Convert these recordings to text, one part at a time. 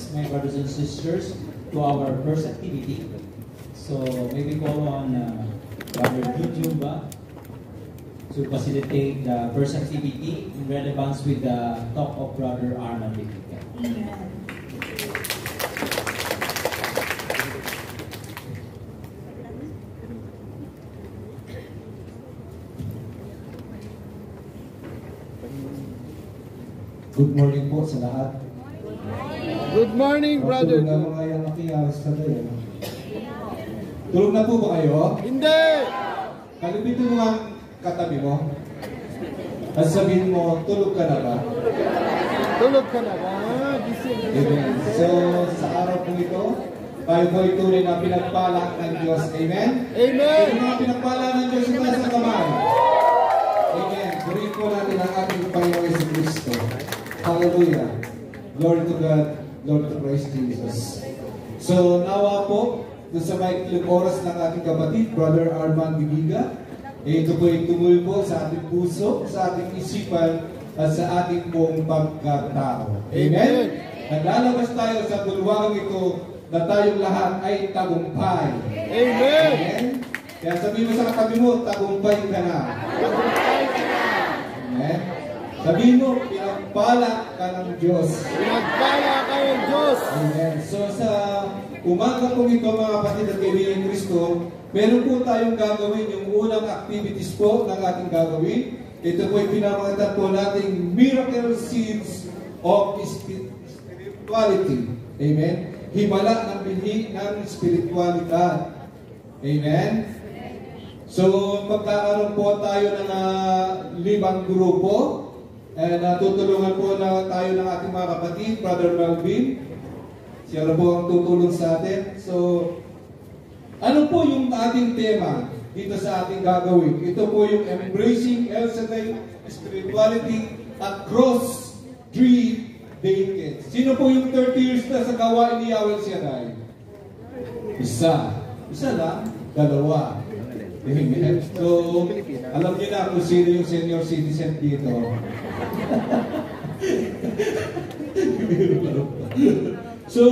next, my brothers and sisters, to our first activity. So maybe call on Brother Jujumba to facilitate the first activity in relevance with the talk of Brother Arman Bibiga. Amen. Good morning po sa lahat. Good morning, brother. Tulog na mga yung nakiyawas ka tayo. Tulog na po ba kayo? Hindi! Kalibitin mo ang katabi mo. At sabihin mo, tulog ka na ba? Tulog ka na ba? Gising. Amen. So, sa araw po ito, tayo po ituloy na pinagpala ng Diyos. Amen? Amen! Yung mga pinagpala ng Diyos ito sa kamay. Amen. Purihin po natin ang ating Panginoon Jesucristo. Hallelujah. Glory to God. Lord to Christ Jesus. So, nawa po, doon sa maikling oras ng ating kapatid, Brother Arman Bibiga, ito po ay tumuloy po sa ating puso, sa ating isipan, at sa ating pong pagkatao. Amen? Naglalabas tayo sa bulwangang ito na tayong lahat ay tagumpay. Amen! Amen? Kaya sabihin mo sa katabi mo, tagumpay ka na. Tagumpay ka na. Amen? Sabihin mo, pinagpala ka ng Diyos. Pinagpala ka ng Diyos. Amen. So sa umaga po ito mga kapatid at kaibigan ng Kristo, meron po tayong gagawin yung unang activities po ng ating gagawin. Ito po ay pinamagitan po nating miracle seeds of spirituality. Amen. Himala ng binhi ng spiritualidad. Amen. So magkakaroon po tayo ng 5 grupo. Tutulungan po na tayo ng ating mga kapatid, Brother Melvin. Siya na po ang tutulong sa atin. So, ano po yung ating tema dito sa ating gagawin? Ito po yung Embracing El Shaddai Spirituality across 3 decades. Sino po yung 30 years na sa gawain ni Yahweh Shaddai? Isa. Isa lang? 2. Amen. So, alam niyo na kung sino yung senior citizen dito. So,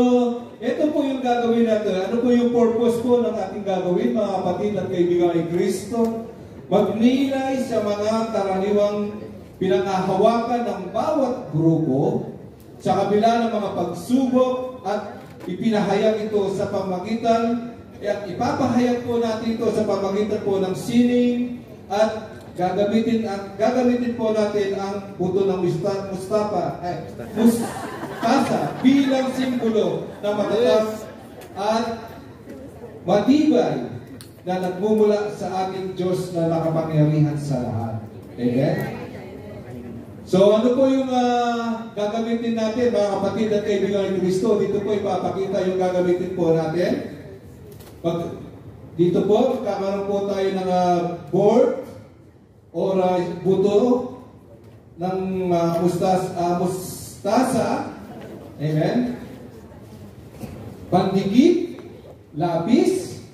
ito po yung gagawin natin. Ano po yung purpose po ng ating gagawin, mga kapatid at kaibigan ni Kristo? Magnilay sa mga karaniwang pinangahawakan ng bawat grupo sa kabila ng mga pagsubok at ipinahayag ito sa pamagitan at ipapahayag po natin ito sa pamagitan po ng sining at gagamitin po natin ang buto ng mustasa bilang simbolo na matatag at matibay na nagmumula sa ating Diyos na nakapangyarihan sa lahat. Amen? So ano po yung gagamitin natin mga kapatid at kaibigan ni Kristo? Dito po ipapakita yung gagamitin po natin. Dito po, kakaroon po tayo ng board o buto ng mustasa. Amen. Pandikit, lapis,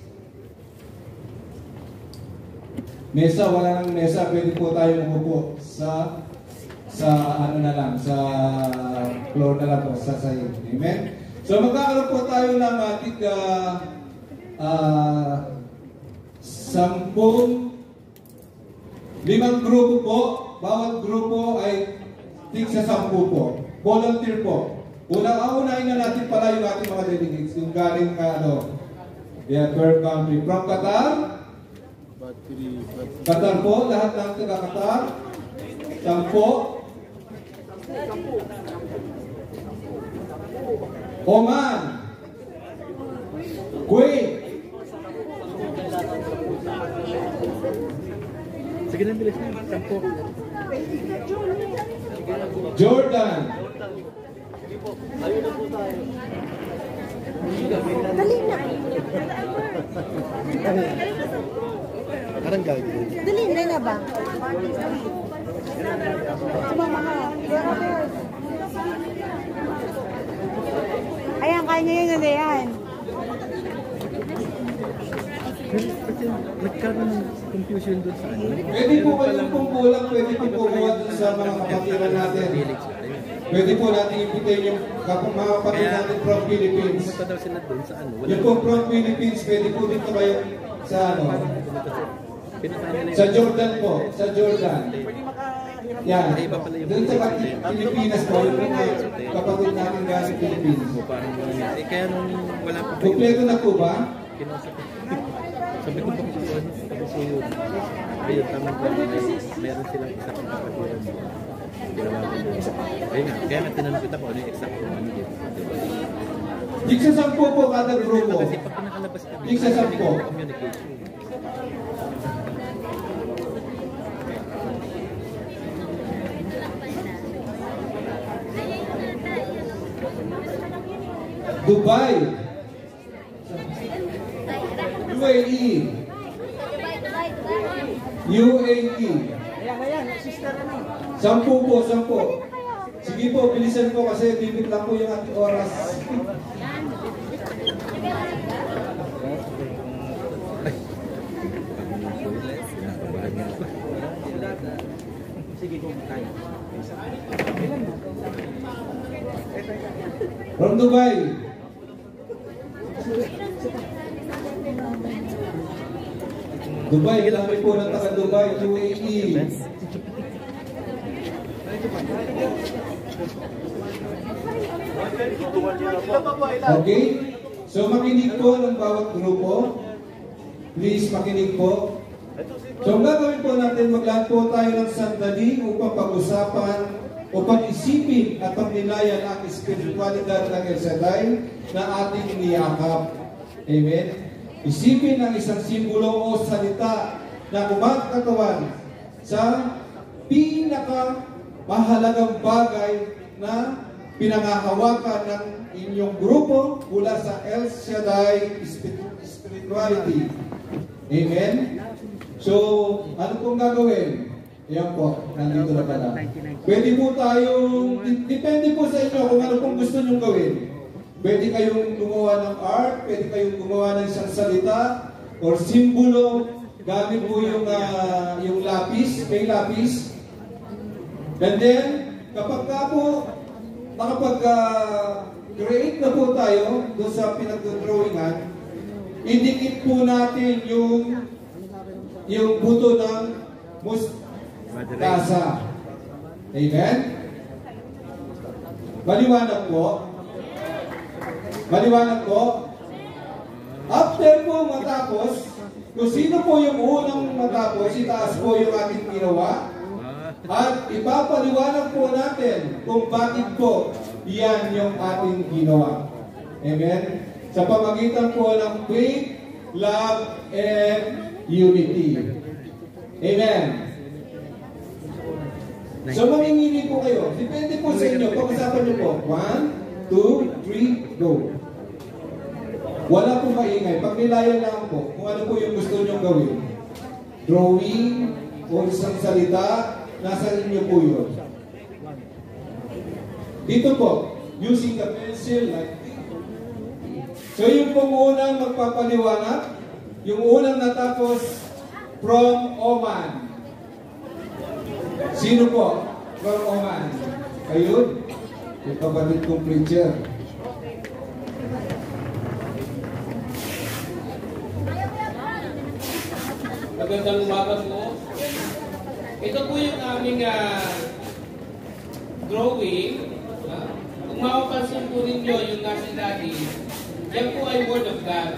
mesa, wala nang mesa, pwede po tayo umupo sa ano na lang, sa floor na lang po, sa sayo. Amen. So magkakaroon po tayo ng 5 grupo po. Bawat grupo ay tig-10 po. Volunteer po. Unahin na natin pala yung ating mga delegates. Yung galing third country. From Qatar. Qatar po. Lahat ng taga-Qatar. 10. Oman. Kuwait. Sige na, bilis na. 10. Jordan. Dali na. Parang gagawin. Dali na ba? Sumamaha. Ayan, kaya niya yun na yan. Kasi nagkaroon ng confusion doon sa ano. Pwede po kayong pumpulang, pwede po kumuha doon sa mga kapatiran natin. pwede po natin ipitin yung mga kapatid natin from Philippines. Pumunta daw sila doon sa ano. Yung po from Philippines, pwede po dito kayo sa ano? Pinuntahan nila Sa Jordan po, sa Jordan. Yan. Iba pala yung Doon sa Pilipinas po, yung mga kapatid natin galing Philippines. parang kaya nung wala pa Kompleto na po ba? kinausap ko. Sabi ko ba kung ano, sabi ko yun. Ayun, tamang ba, meron silang isang kapatiran. Tinawagan mo. Ayun nga, kaya nga tinanong kita kung ano yung exact kung ano yun. Diba? Jigsa 10 po kada grupo. Kasi pag nakalabas kami, Jigsa 10. communication. Dubai, UAE, UAE. 10 po, 10. Sige po, bilisan po kasi bibit lang po yung ating oras. From Dubai. Dubai, kami po ng taga Dubai, UAE. Okay? So makinig po ng bawat grupo. Please makinig po. So ang gagawin po natin, maglaan po tayo ng sandali upang pag-usapan o pag-isipin at pagnilayan ang espiritualidad ng El Shaddai na ating niyakap. Amen? Isipin ang isang simbolo o salita na kumakatawan sa pinakamahalagang bagay na pinangahawakan ng inyong grupo mula sa El Shaddai spirituality. Amen? So, ano pong gagawin? Ayan po, nandito na pala. Pwede po tayong, depende po sa inyo kung ano pong gusto nyong gawin. Pwede kayong gumawa ng art, pwede kayong gumawa ng isang salita, or simbolo, gamit po yung lapis, may lapis. And then, kapag ka po, nakapag-create na po tayo doon sa pinag-drawingan, idikit po natin yung buto ng mustasa. Amen? Maliwanag po. Maliwanag po. After po matapos, kung sino po yung unang matapos, itaas po yung ating ginawa. At ipapaliwanag po natin kung bakit po yan yung ating ginawa. Amen? Sa pamagitan po ng faith, love, and unity. Amen? So mamimili po kayo. Depende po sa inyo. Pag-usapan nyo po. 1, 2, 3, go. Wala pong maingay. Pagnilayan lang po kung ano po yung gusto nyo gawin. Drawing o isang salita, nasa inyo po yun. Dito po, using the pencil like this. So yung pong unang magpapaliwanag, yung unang natapos from Oman. Sino po? From Oman. Ayun, yung kapatid kong preacher. Magandang umaga po. Ito po yung aming drawing. Kung mapapansin po ninyo yung nasa ilalim, yan po ay Word of God.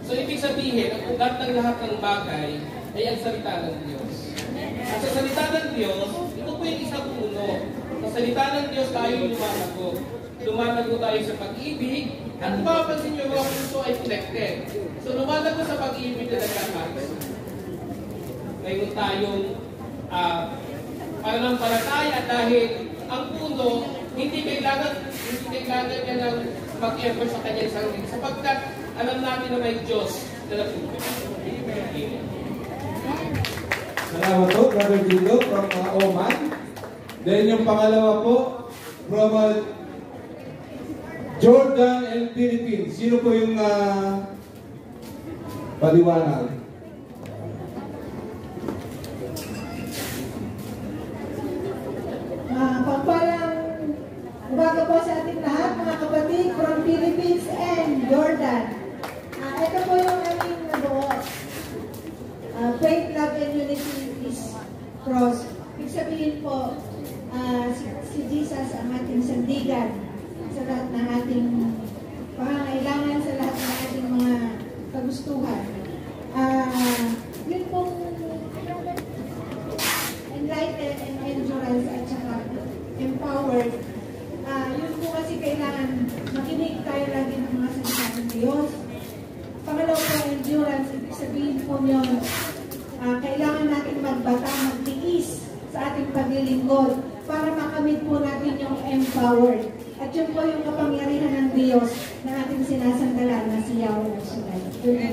So ibig sabihin, ang ugat ng lahat ng bagay ay ang salita ng Diyos. At sa salita ng Diyos, ito po yung isang puno. Sa salita ng Diyos tayo lumalago. Lumalago tayo sa pag-ibig, at kung mapapansin nyo, mga puso ay connected. So lumalago sa pag-ibig na nagkakaroon. Ngayon tayong pananampalataya dahil ang puno hindi kailangan niya ng mag-effort sa kanyang sarili sapagkat alam natin na may Diyos na nagtutulong. Salamat po, Brother Dindo from Oman. Then yung pangalawa po from Jordan and Philippines. Sino po yung paliwanag? Pagpalang Umaga po sa ating lahat, mga kapatid from Philippines and Jordan. Ito po yung aming nabuo. Faith, Love, and Unity is cross. Ibig sabihin po, si Jesus ang ating sandigan sa lahat ng ating pangangailangan, sa lahat ng ating mga kagustuhan. Yun pong enlightened and endurance at saka empowered. Yun po kasi kailangan makinig tayo lagi ng mga salita ng Diyos. Pangalawa po, endurance, ibig sabihin po yun, kailangan natin magbata, magtiis sa ating paglilingkod para makamit po natin yung empowered. At yun po yung kapangyarihan ng Diyos na ating sinasandalan na si Yahweh Shaddai.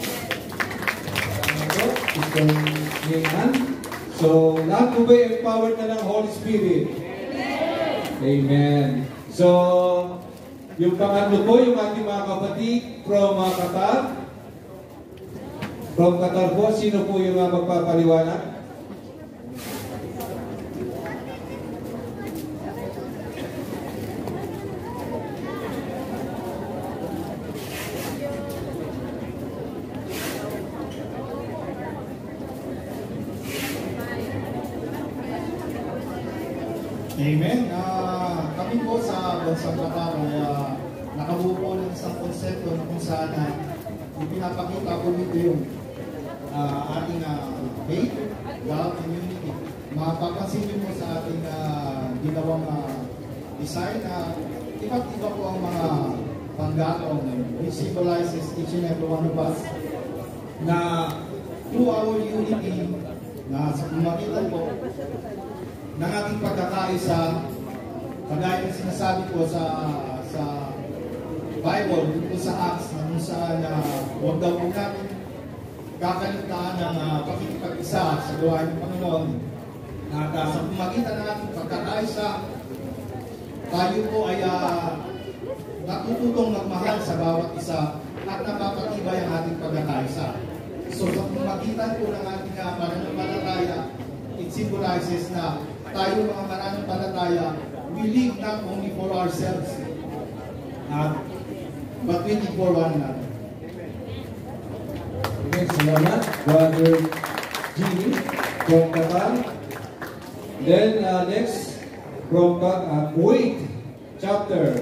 So, lahat po ba empowered na ng Holy Spirit? Amen. So, yung pangatlo po, yung ating mga kapatid from Qatar. From Qatar po, sino po yung magpapaliwanag? Amen. Kami po sa Bansang Qatar ay nakabuo po ng isang konsepto na kung saan ipinapakita po dito yung ating faith, love, and unity. Mapapansin niyo po sa ating ginawang design na iba't iba po ang mga panggatong which symbolizes each and every one of us na through our unity na sa kumakitan po ng ating pagkakaisa, kagaya ng sinasabi ko sa Bible, dito sa Acts, na kung saan huwag daw po natin kakaligtaan ng pakikipag-isa sa gawain ng Panginoon. At sa pumagitan ng ating pagkakaisa, tayo po ay natututong magmahal sa bawat isa at napapatibay ang ating pagkakaisa. So sa pumagitan po ng ating pananampalataya, it symbolizes na tayo mga mananampalataya, we live not only for ourselves, but we live for one another. Okay, salamat, Brother Jimmy from Qatar. Then next, from Kuwait, chapter.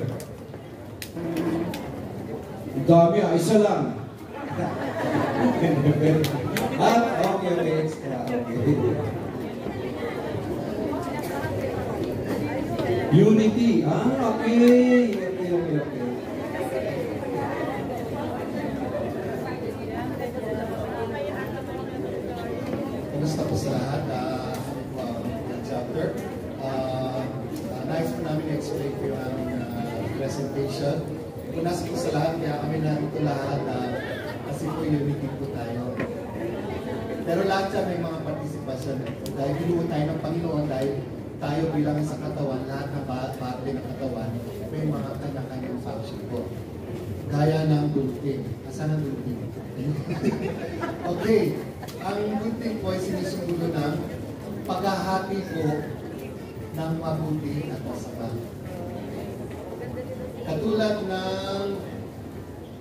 Dami, isa lang. At, okay, extra. Okay. Unity. Okay. Kumusta po sa lahat? Chapter. Nice po namin explain po yung aming presentation. Punas po sa lahat, kaya kami narito lahat kasi po unity po tayo. Pero lahat siya may mga participation. Dahil binuo tayo ng Panginoon, dahil tayo bilang sa katawan, lahat na parte ng katawan, may mga kanya-kanyang function po. Gaya ng dulting. Asan ang dulting? Okay. Ang dulting po ay sinisimulo ng paghahati po ng mabuti at masama. Katulad ng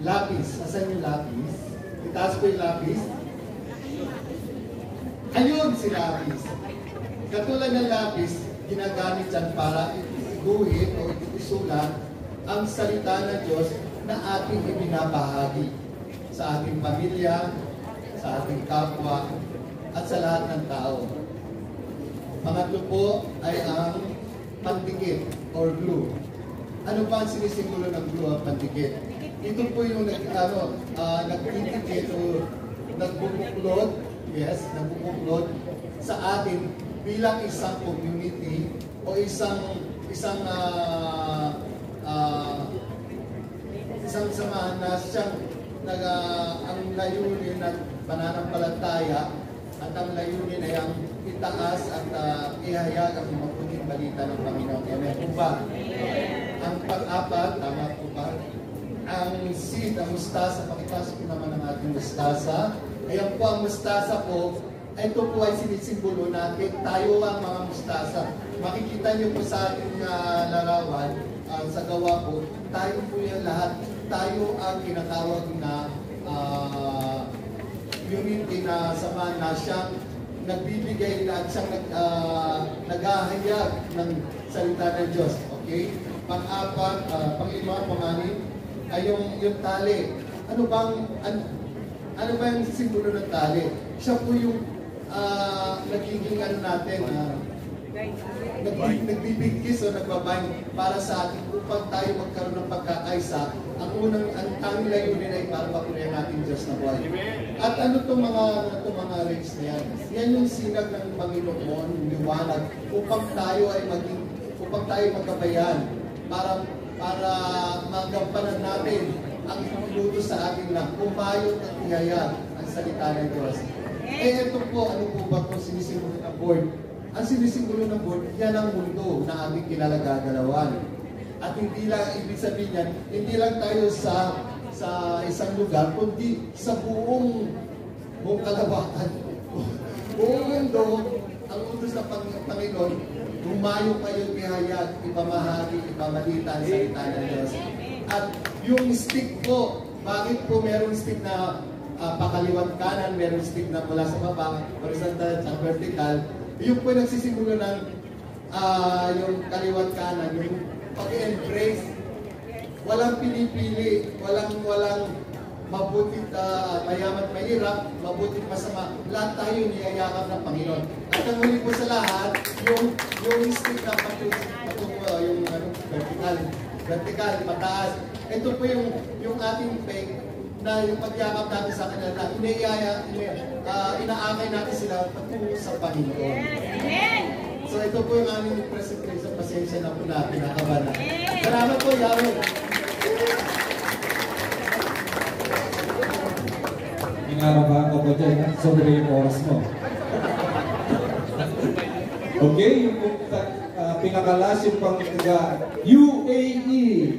lapis. Asan yung lapis? Itaas ko yung lapis. Ayun si lapis. Katulad ng lapis, ginagamit yan para iguhit o isulat ang salita ng Diyos na ating ibinabahagi sa ating pamilya, sa ating kapwa, at sa lahat ng tao. Pangatlo po ay ang pandikit or glue. Ano pa ang sinisimulo ng glue ang pandikit? Ito po yung nagdidikit o nagbubuklod, yes, nagbubuklod sa atin bilang isang community o isang samahan na siyang ang layunin ng pananampalataya at ang layunin ay ang itaas at ihayag ang mabuting balita ng Panginoon. Amen po ba? Ang pang-apat, tama po ba? Ang seed, ang mustasa, pakipasok ko naman ang ating mustasa. Ayan po ang mustasa po. Ito po ay sinisimbolo natin. Tayo ang mga mustasa. Makikita niyo po sa ating larawan, sa gawa po, tayo po yan lahat. Tayo ang kinatawag na unity na sama na siyang nagbibigay na at siyang naghahayag ng salita ng Diyos. Okay? Pang-apat, pang-lima, pang-anim, ay yung tali. Ano ba yung simbolo ng tali? Siya po yung nagiging natin, nagbibigkis o nagbabind para sa atin upang tayo magkaroon ng pagkakaisa. Ang tanging layunin ay para mapurihan natin Diyos na buhay. At ano itong mga rings na yan? Yan yung sinag ng Panginoon, liwanag, upang tayo magkabayan para magampanan natin ang inuutos sa atin na kumayon at ihayag ang salita ng Diyos. Ito po, ano po ba kung sinisimbolo ng board? Ang sinisimbolo ng board, yan ang mundo na ating kinalagagalawan. At hindi lang, ibig sabihin yan, hindi lang tayo sa isang lugar, kundi sa buong kalawatan. Buong mundo, ang utos ng Panginoon, humayo kayo ihayag, ipamahagi, ipamalita ang salita ng Diyos. At yung stick po, bakit po merong stick na pakaliwat kanan, merong stick na mula sa baba, horizontal at vertical, yung po nagsisimulo ng yung kaliwat kanan, yung pag-embrace, walang pinipili, walang mabutit, mayaman, mahirap, mabutit, masama, lahat tayo niyayakap ng Panginoon. At ang huli po sa lahat, yung stick na patungo, yung vertical, pataas. Ito po yung ating faith na yung pagyakap natin sa kanila na inaakay natin sila patungo sa Panginoon. So ito po yung aming presentation. Pasensya na po na pinakabala. Salamat po, Yahweh. Pinarabahan ko po dyan, sobre yung oras mo. Okay, yung pinakalas yung pang-taga UAE.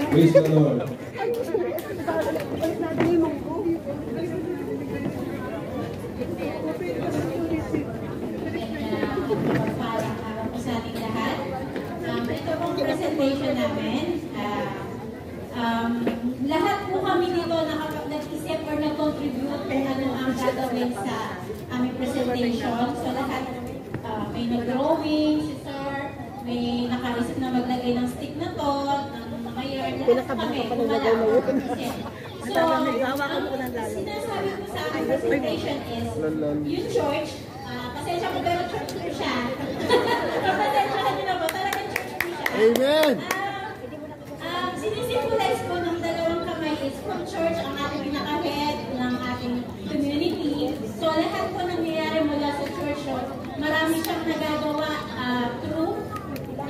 Praise the Lord. Sa ating lahat. Ito pong presentation namin. Lahat po kami dito nag-isip or nag-contribute kung ano ang gagawin sa aming presentation. So lahat may nag-drawing, si Sir, may nakaisip na maglagay ng stick na to, ng mayor, lahat kami, kumala or mag-isip. So, ang sinasabi ko sa aming presentation is, yung church, pasensya ko pero church ko siya. Pasensyahan niyo na po, talagang church ko siya. Amen! Sinisimbolize ko ng dalawang kamay is from church ang ating pinaka-head ng ating community. So lahat po nangyayari mula sa church. So, marami siyang nagagawa through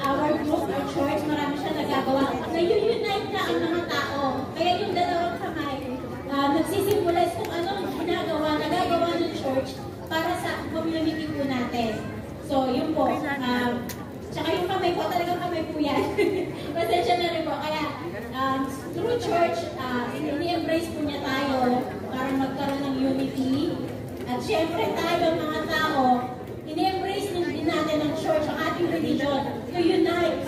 our group, our church. Marami siyang nagagawa. Nag-unite na ang mga tao. Kaya yung dalawang kamay, nagsisimbolize kung anong nagagawa ng church para sa community po natin. So yun po. Tsaka yung kamay po, talagang kamay po yan. Pasensya na rin po. Kaya, through church, ini-embrace po niya tayo para magkaroon ng unity. At syempre tayo, mga tao, ini-embrace din natin ng church, ang ating religion, to unite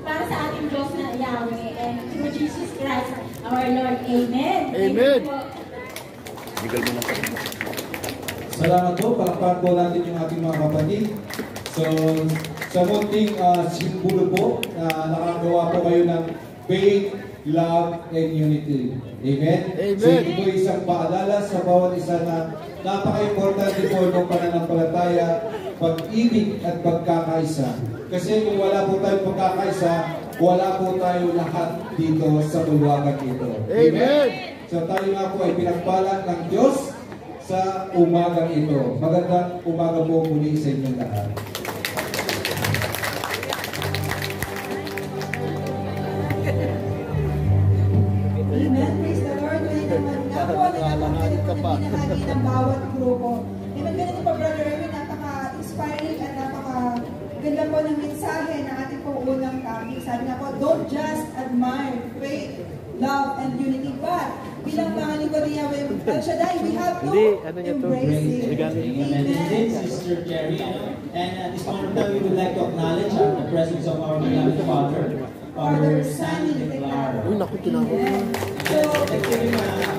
para sa ating Diyos na Yahweh. And through Jesus Christ, our Lord. Amen. Amen. Salamat po. Palakpakan po natin yung ating mga kapatid. So, sa munting simbolo po na nakagawa po kayo ng faith, love, and unity. Amen? Amen. So, ito po isang paalala sa bawat isa na napaka-importante po ng pananampalataya, pag-ibig at pagkakaisa. Kasi kung wala po tayong pagkakaisa, wala po tayo lahat dito sa bulwagan ito. Amen. So tayo nga po ay pinagpala ng Diyos sa umagang ito. Magandang umaga po muli sa inyong lahat. Amen. Praise the Lord. Ngayon naman nga po, binahagi ng bawat grupo. Naman ganito po, Brother Erwin, napaka-inspiring at napaka-ganda po ng mensahe ng ating pong unang topic. Sabi nga po, don't just admire faith, love, and unity. But bilang mga ni Korea El Shaddai, we have to Hindi, ano niya to? embrace it. Regalo. Amen. Indeed, Sister Jerry. And at this moment of time, we would like to acknowledge the presence of our beloved Father, Father Sandy Declaro. Uy, naku, tinawag. So, let's give him a